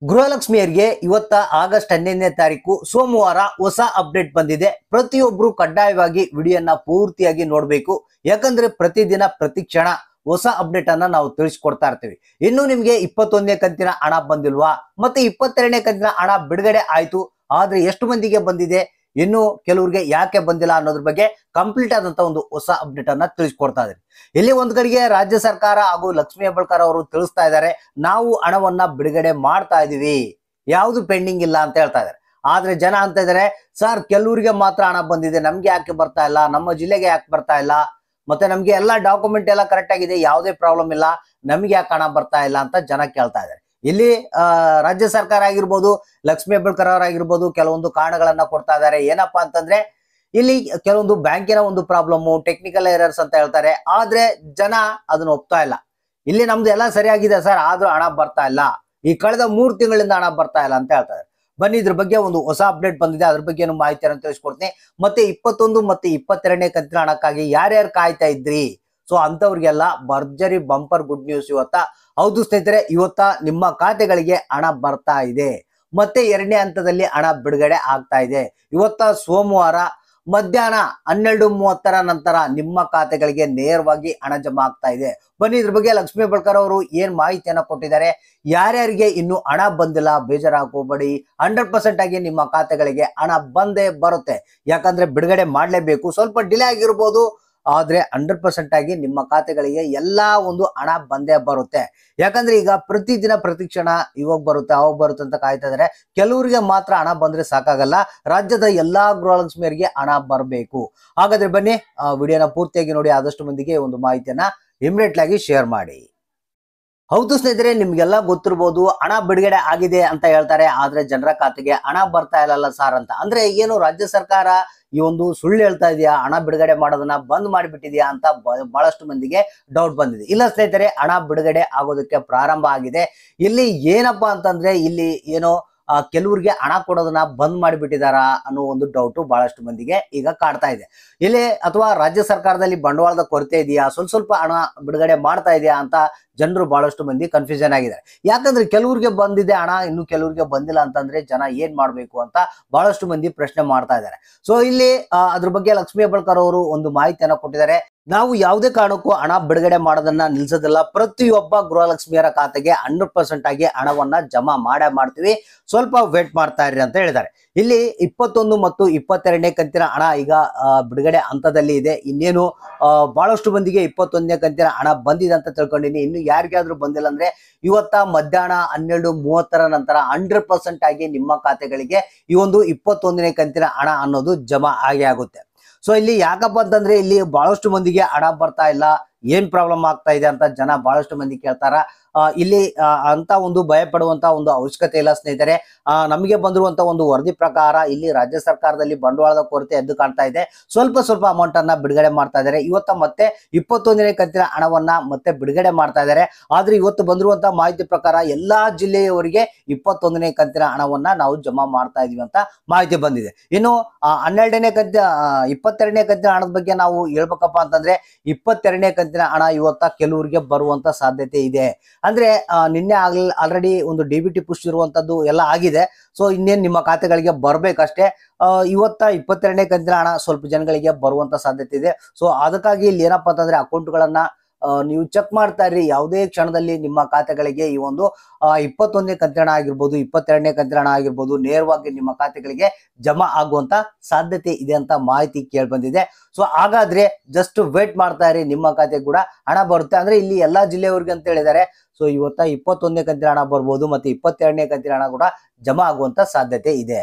ಗೃಹಲಕ್ಷ್ಮಿಯರಿಗೆ ಇವತ್ತ ಆಗಸ್ಟ್ 11ನೇ ತಾರೀಕು ಸೋಮವಾರ ಹೊಸ ಅಪ್ಡೇಟ್ ಬಂದಿದೆ. ಪ್ರತಿಯೊಬ್ರು ಕಡ್ಡಾಯವಾಗಿ ವಿಡಿಯೋನ ಪೂರ್ತಿಯಾಗಿ ನೋಡ್ಬೇಕು. ಯಾಕಂದ್ರೆ ಪ್ರತಿದಿನ ಪ್ರತಿ ಕ್ಷಣ ಹೊಸ ಅಪ್ಡೇಟ್ ಅನ್ನ ನಾವು ತಿಳಿಸ್ಕೊಡ್ತಾ ಇರ್ತೀವಿ. ಇನ್ನು ನಿಮ್ಗೆ 21ನೇ ಕಂತಿನ ಹಣ ಬಂದಿಲ್ವಾ, ಮತ್ತೆ 22ನೇ ಕಂತಿನ ಹಣ ಬಿಡುಗಡೆ ಆಯ್ತು, ಆದ್ರೆ ಎಷ್ಟು ಮಂದಿಗೆ ಬಂದಿದೆ, ಇನ್ನು ಕೆಲವರಿಗೆ ಯಾಕೆ ಬಂದಿಲ್ಲ ಅನ್ನೋದ್ರ ಬಗ್ಗೆ ಕಂಪ್ಲೀಟ್ ಆದಂತ ಒಂದು ಹೊಸ ಅಪ್ಡೇಟ್ ಅನ್ನ ತಿಳಿಸ್ಕೊಡ್ತಾ ಇದ್ದಾರೆ. ಇಲ್ಲಿ ಒಂದ್ ಕಡೆಗೆ ರಾಜ್ಯ ಸರ್ಕಾರ ಹಾಗೂ ಲಕ್ಷ್ಮೀ ಹೆಬ್ಬಾಳ್ಕರ್ ಅವರು ತಿಳಿಸ್ತಾ ಇದ್ದಾರೆ, ನಾವು ಹಣವನ್ನ ಬಿಡುಗಡೆ ಮಾಡ್ತಾ ಇದೀವಿ, ಯಾವುದು ಪೆಂಡಿಂಗ್ ಇಲ್ಲ ಅಂತ ಹೇಳ್ತಾ ಇದ್ದಾರೆ. ಆದ್ರೆ ಜನ ಅಂತ ಇದ್ದಾರೆ, ಸರ್ ಕೆಲವರಿಗೆ ಮಾತ್ರ ಹಣ ಬಂದಿದೆ, ನಮ್ಗೆ ಯಾಕೆ ಬರ್ತಾ ಇಲ್ಲ, ನಮ್ಮ ಜಿಲ್ಲೆಗೆ ಯಾಕೆ ಬರ್ತಾ ಇಲ್ಲ, ಮತ್ತೆ ನಮ್ಗೆ ಎಲ್ಲ ಡಾಕ್ಯುಮೆಂಟ್ ಎಲ್ಲ ಕರೆಕ್ಟ್ ಆಗಿದೆ, ಯಾವುದೇ ಪ್ರಾಬ್ಲಮ್ ಇಲ್ಲ, ನಮ್ಗೆ ಯಾಕೆ ಹಣ ಬರ್ತಾ ಇಲ್ಲ ಅಂತ ಜನ ಕೇಳ್ತಾ ಇದ್ದಾರೆ. ಇಲ್ಲಿ ರಾಜ್ಯ ಸರ್ಕಾರ ಆಗಿರ್ಬೋದು, ಲಕ್ಷ್ಮೀ ಹೆಬ್ಬಾಳ್ಕರ್ ಅವರಾಗಿರ್ಬೋದು ಕೆಲವೊಂದು ಕಾರಣಗಳನ್ನ ಕೊಡ್ತಾ ಇದ್ದಾರೆ. ಏನಪ್ಪಾ ಅಂತಂದ್ರೆ ಇಲ್ಲಿ ಕೆಲವೊಂದು ಬ್ಯಾಂಕಿನ ಒಂದು ಪ್ರಾಬ್ಲಮ್, ಟೆಕ್ನಿಕಲ್ ಎರರ್ಸ್ ಅಂತ ಹೇಳ್ತಾರೆ. ಆದ್ರೆ ಜನ ಅದನ್ನ ಒಪ್ತಾ ಇಲ್ಲ. ಇಲ್ಲಿ ನಮ್ದು ಎಲ್ಲ ಸರಿಯಾಗಿದೆ ಸರ್, ಆದ್ರೂ ಹಣ ಬರ್ತಾ ಇಲ್ಲ, ಈ ಕಳೆದ 3 ತಿಂಗಳಿಂದ ಹಣ ಬರ್ತಾ ಇಲ್ಲ ಅಂತ ಹೇಳ್ತಾರೆ. ಬನ್ನಿ ಇದ್ರ ಬಗ್ಗೆ ಒಂದು ಹೊಸ ಅಪ್ಡೇಟ್ ಬಂದಿದೆ, ಅದ್ರ ಬಗ್ಗೆ ಮಾಹಿತಿಯನ್ನು ತಿಳಿಸ್ಕೊಡ್ತೀನಿ. ಮತ್ತೆ 21 ಮತ್ತೆ 22ನೇ ಕಂತಿನ ಹಣಕ್ಕಾಗಿ ಯಾರ್ಯಾರು ಕಾಯ್ತಾ ಇದ್ರಿ, ಸೊ ಅಂತವ್ರಿಗೆಲ್ಲ ಭರ್ಜರಿ ಬಂಪರ್ ಗುಡ್ ನ್ಯೂಸ್ ಇವತ್ತ. ಹೌದು ಸ್ನೇಹಿತರೆ, ಇವತ್ತ ನಿಮ್ಮ ಖಾತೆಗಳಿಗೆ ಹಣ ಬರ್ತಾ ಇದೆ. ಮತ್ತೆ 2ನೇ ಹಂತದಲ್ಲಿ ಹಣ ಬಿಡುಗಡೆ ಆಗ್ತಾ ಇದೆ. ಇವತ್ತ ಸೋಮವಾರ ಮಧ್ಯಾಹ್ನ 12:30 ನಂತರ ನಿಮ್ಮ ಖಾತೆಗಳಿಗೆ ನೇರವಾಗಿ ಹಣ ಜಮಾ ಆಗ್ತಾ ಇದೆ. ಬನ್ನಿ ಇದ್ರ ಬಗ್ಗೆ ಲಕ್ಷ್ಮೀ ಹೆಬ್ಬಾಳ್ಕರ್ ಅವರು ಏನ್ ಮಾಹಿತಿಯನ್ನ ಕೊಟ್ಟಿದ್ದಾರೆ, ಯಾರ್ಯಾರಿಗೆ ಇನ್ನು ಹಣ ಬಂದಿಲ್ಲ ಬೇಜಾರಾಗೋಗ್ಬೇಡಿ, 100% ಆಗಿ ನಿಮ್ಮ ಖಾತೆಗಳಿಗೆ ಹಣ ಬಂದೇ ಬರುತ್ತೆ. ಯಾಕಂದ್ರೆ ಬಿಡುಗಡೆ ಮಾಡ್ಲೇಬೇಕು, ಸ್ವಲ್ಪ ಡಿಲೇ ಆಗಿರ್ಬೋದು, ಆದ್ರೆ 100% ಆಗಿ ನಿಮ್ಮ ಖಾತೆಗಳಿಗೆ ಎಲ್ಲಾ ಒಂದು ಹಣ ಬಂದೇ ಬರುತ್ತೆ. ಯಾಕಂದ್ರೆ ಈಗ ಪ್ರತಿದಿನ ಪ್ರತಿ ಕ್ಷಣ ಇವಾಗ ಬರುತ್ತೆ ಅವಾಗ ಬರುತ್ತೆ ಅಂತ ಕಾಯ್ತಾ ಇದಾರೆ. ಕೆಲವರಿಗೆ ಮಾತ್ರ ಹಣ ಬಂದ್ರೆ ಸಾಕಾಗಲ್ಲ, ರಾಜ್ಯದ ಎಲ್ಲಾ ಗೃಹಲಕ್ಷ್ಮಿಯರಿಗೆ ಹಣ ಬರಬೇಕು. ಹಾಗಾದ್ರೆ ಬನ್ನಿ ವಿಡಿಯೋನ ಪೂರ್ತಿಯಾಗಿ ನೋಡಿ, ಆದಷ್ಟು ಮಂದಿಗೆ ಒಂದು ಮಾಹಿತಿಯನ್ನ ಇಮಿಡಿಯೇಟ್ ಆಗಿ ಶೇರ್ ಮಾಡಿ. ಹೌದು ಸ್ನೇಹಿತರೆ, ನಿಮ್ಗೆಲ್ಲ ಗೊತ್ತಿರ್ಬೋದು, ಹಣ ಬಿಡುಗಡೆ ಆಗಿದೆ ಅಂತ ಹೇಳ್ತಾರೆ, ಆದ್ರೆ ಜನರ ಖಾತೆಗೆ ಹಣ ಬರ್ತಾ ಇಲ್ಲಲ್ಲ ಸಾರ್ ಅಂತ. ಅಂದ್ರೆ ಏನು ರಾಜ್ಯ ಸರ್ಕಾರ ಈ ಒಂದು ಸುಳ್ಳು ಹೇಳ್ತಾ ಇದೆಯಾ, ಹಣ ಬಿಡುಗಡೆ ಮಾಡೋದನ್ನ ಬಂದ್ ಮಾಡಿಬಿಟ್ಟಿದ್ಯಾ ಅಂತ ಬಹಳಷ್ಟು ಮಂದಿಗೆ ಡೌಟ್ ಬಂದಿದೆ. ಇಲ್ಲ ಸ್ನೇಹಿತರೆ, ಹಣ ಬಿಡುಗಡೆ ಆಗೋದಕ್ಕೆ ಪ್ರಾರಂಭ ಆಗಿದೆ. ಇಲ್ಲಿ ಏನಪ್ಪಾ ಅಂತಂದ್ರೆ ಇಲ್ಲಿ ಏನೋ ಕೆಲವರಿಗೆ ಹಣ ಕೊಡೋದನ್ನ ಬಂದ್ ಮಾಡಿಬಿಟ್ಟಿದಾರ ಅನ್ನೋ ಒಂದು ಡೌಟ್ ಬಹಳಷ್ಟು ಮಂದಿಗೆ ಈಗ ಕಾಡ್ತಾ ಇದೆ. ಇಲ್ಲಿ ಅಥವಾ ರಾಜ್ಯ ಸರ್ಕಾರದಲ್ಲಿ ಬಂಡವಾಳದ ಕೊರತೆ ಇದೆಯಾ, ಸ್ವಲ್ಪ ಹಣ ಬಿಡುಗಡೆ ಮಾಡ್ತಾ ಇದೆಯಾ ಅಂತ ಜನರು ಬಹಳಷ್ಟು ಮಂದಿ ಕನ್ಫ್ಯೂಷನ್ ಆಗಿದ್ದಾರೆ. ಯಾಕಂದ್ರೆ ಕೆಲವರಿಗೆ ಬಂದಿದೆ ಹಣ, ಇನ್ನು ಕೆಲವರಿಗೆ ಬಂದಿಲ್ಲ ಅಂತಂದ್ರೆ ಜನ ಏನ್ ಮಾಡ್ಬೇಕು ಅಂತ ಬಹಳಷ್ಟು ಮಂದಿ ಪ್ರಶ್ನೆ ಮಾಡ್ತಾ ಇದ್ದಾರೆ. ಸೊ ಇಲ್ಲಿ ಅದ್ರ ಬಗ್ಗೆ ಲಕ್ಷ್ಮೀ ಹೆಬ್ಬಾಳ್ಕರ್ ಅವರು ಒಂದು ಮಾಹಿತಿಯನ್ನ ಕೊಟ್ಟಿದ್ದಾರೆ. ನಾವು ಯಾವುದೇ ಕಾರಣಕ್ಕೂ ಹಣ ಬಿಡುಗಡೆ ಮಾಡೋದನ್ನ ನಿಲ್ಸೋದಿಲ್ಲ, ಪ್ರತಿಯೊಬ್ಬ ಗೃಹಲಕ್ಷ್ಮಿಯರ ಖಾತೆಗೆ 100% ಆಗಿ ಹಣವನ್ನ ಜಮಾ ಮಾಡ್ತೀವಿ, ಸ್ವಲ್ಪ ವೇಟ್ ಮಾಡ್ತಾ ಇರ್ರಿ ಅಂತ ಹೇಳಿದ್ದಾರೆ. ಇಲ್ಲಿ 21 ಮತ್ತು 22ನೇ ಕಂತಿನ ಹಣ ಈಗ ಬಿಡುಗಡೆ ಹಂತದಲ್ಲಿ ಇದೆ. ಇನ್ನೇನು ಬಹಳಷ್ಟು ಮಂದಿಗೆ 21ನೇ ಕಂತಿನ ಹಣ ಬಂದಿದೆ ಅಂತ ತಿಳ್ಕೊಂಡಿನಿ. ಇನ್ನು ಯಾರಿಗಾದ್ರೂ ಬಂದಿಲ್ಲ ಅಂದ್ರೆ ಇವತ್ತ ಮಧ್ಯಾಹ್ನ 12:30 ನಂತರ 100% ಆಗಿ ನಿಮ್ಮ ಖಾತೆಗಳಿಗೆ ಈ ಒಂದು 21ನೇ ಕಂತಿನ ಹಣ ಅನ್ನೋದು ಜಮಾ ಆಗುತ್ತೆ. ಸೊ ಇಲ್ಲಿ ಯಾಕಪ್ಪ ಅಂತಂದ್ರೆ ಇಲ್ಲಿ ಬಹಳಷ್ಟು ಮಂದಿಗೆ ಹಣ ಬರ್ತಾ ಇಲ್ಲ, ಏನ್ ಪ್ರಾಬ್ಲಮ್ ಆಗ್ತಾ ಇದೆ ಅಂತ ಜನ ಬಹಳಷ್ಟು ಮಂದಿ ಕೇಳ್ತಾರ. ಇಲ್ಲಿ ಅಂತ ಒಂದು ಭಯ ಪಡುವಂತ ಒಂದು ಅವಶ್ಯಕತೆ ಇಲ್ಲ ಸ್ನೇಹಿತರೆ. ನಮಗೆ ಬಂದಿರುವಂತ ಒಂದು ವರದಿ ಪ್ರಕಾರ ಇಲ್ಲಿ ರಾಜ್ಯ ಸರ್ಕಾರದಲ್ಲಿ ಬಂಡವಾಳದ ಕೊರತೆ ಎದ್ದು ಕಾಣ್ತಾ ಇದೆ. ಸ್ವಲ್ಪ ಅಮೌಂಟ್ ಅನ್ನ ಬಿಡುಗಡೆ ಮಾಡ್ತಾ ಇದ್ದಾರೆ. ಇವತ್ತ ಮತ್ತೆ 21ನೇ ಕಂತಿನ ಹಣವನ್ನ ಮತ್ತೆ ಬಿಡುಗಡೆ ಮಾಡ್ತಾ ಇದ್ದಾರೆ. ಆದ್ರೆ ಇವತ್ತು ಬಂದಿರುವಂತ ಮಾಹಿತಿ ಪ್ರಕಾರ ಎಲ್ಲಾ ಜಿಲ್ಲೆಯವರಿಗೆ 21ನೇ ಕಂತಿನ ಹಣವನ್ನ ನಾವು ಜಮಾ ಮಾಡ್ತಾ ಇದೀವಿ ಅಂತ ಮಾಹಿತಿ ಬಂದಿದೆ. ಇನ್ನು 12ನೇ ಕಂತಿನ 22ನೇ ಕಂತಿನ ಹಣದ ಬಗ್ಗೆ ನಾವು ಹೇಳ್ಬೇಕಪ್ಪ ಅಂತಂದ್ರೆ 22ನೇ ಕಂತಿನ ಹಣ ಇವತ್ತ ಕೆಲವರಿಗೆ ಬರುವಂತ ಸಾಧ್ಯತೆ ಇದೆ. ಅಂದ್ರೆ ನಿನ್ನೆ ಆಲ್ರೆಡಿ ಒಂದು DBT ಪುಷ್ ಇರುವಂತದ್ದು ಎಲ್ಲ ಆಗಿದೆ. ಸೊ ಇನ್ನೇನ್ ನಿಮ್ಮ ಖಾತೆಗಳಿಗೆ ಬರ್ಬೇಕಷ್ಟೇ. ಇವತ್ತ 22ನೇ ಕಂತಿನ ಹಣ ಸ್ವಲ್ಪ ಜನಗಳಿಗೆ ಬರುವಂತ ಸಾಧ್ಯತೆ ಇದೆ. ಸೊ ಅದಕ್ಕಾಗಿ ಇಲ್ಲಿ ಏನಪ್ಪಾ ಅಂತಂದ್ರೆ ಅಕೌಂಟ್ಗಳನ್ನ ನೀವು ಚೆಕ್ ಮಾಡ್ತಾ ಇರ್ರಿ. ಯಾವುದೇ ಕ್ಷಣದಲ್ಲಿ ನಿಮ್ಮ ಖಾತೆಗಳಿಗೆ ಈ ಒಂದು 21ನೇ ಕಂತಿನ ಹಣ ಆಗಿರ್ಬೋದು, 22ನೇ ಕಂತಿನ ಹಣ ಆಗಿರ್ಬೋದು ನೇರವಾಗಿ ನಿಮ್ಮ ಖಾತೆಗಳಿಗೆ ಜಮಾ ಆಗುವಂತ ಸಾಧ್ಯತೆ ಇದೆ ಅಂತ ಮಾಹಿತಿ ಕೇಳಿ ಬಂದಿದೆ. ಸೊ ಹಾಗಾದ್ರೆ ಜಸ್ಟ್ ವೇಟ್ ಮಾಡ್ತಾ ಇರಿ, ನಿಮ್ಮ ಖಾತೆ ಕೂಡ ಹಣ ಬರುತ್ತೆ. ಅಂದ್ರೆ ಇಲ್ಲಿ ಎಲ್ಲಾ ಜಿಲ್ಲೆಯವರಿಗೆ ಅಂತ ಹೇಳಿದ್ದಾರೆ. ಸೊ ಇವತ್ತ 21ನೇ ಕಂತಿನ ಹಣ ಬರ್ಬೋದು, ಮತ್ತೆ 22ನೇ ಕಂತಿನ ಹಣ ಕೂಡ ಜಮಾ ಆಗುವಂತ ಸಾಧ್ಯತೆ ಇದೆ.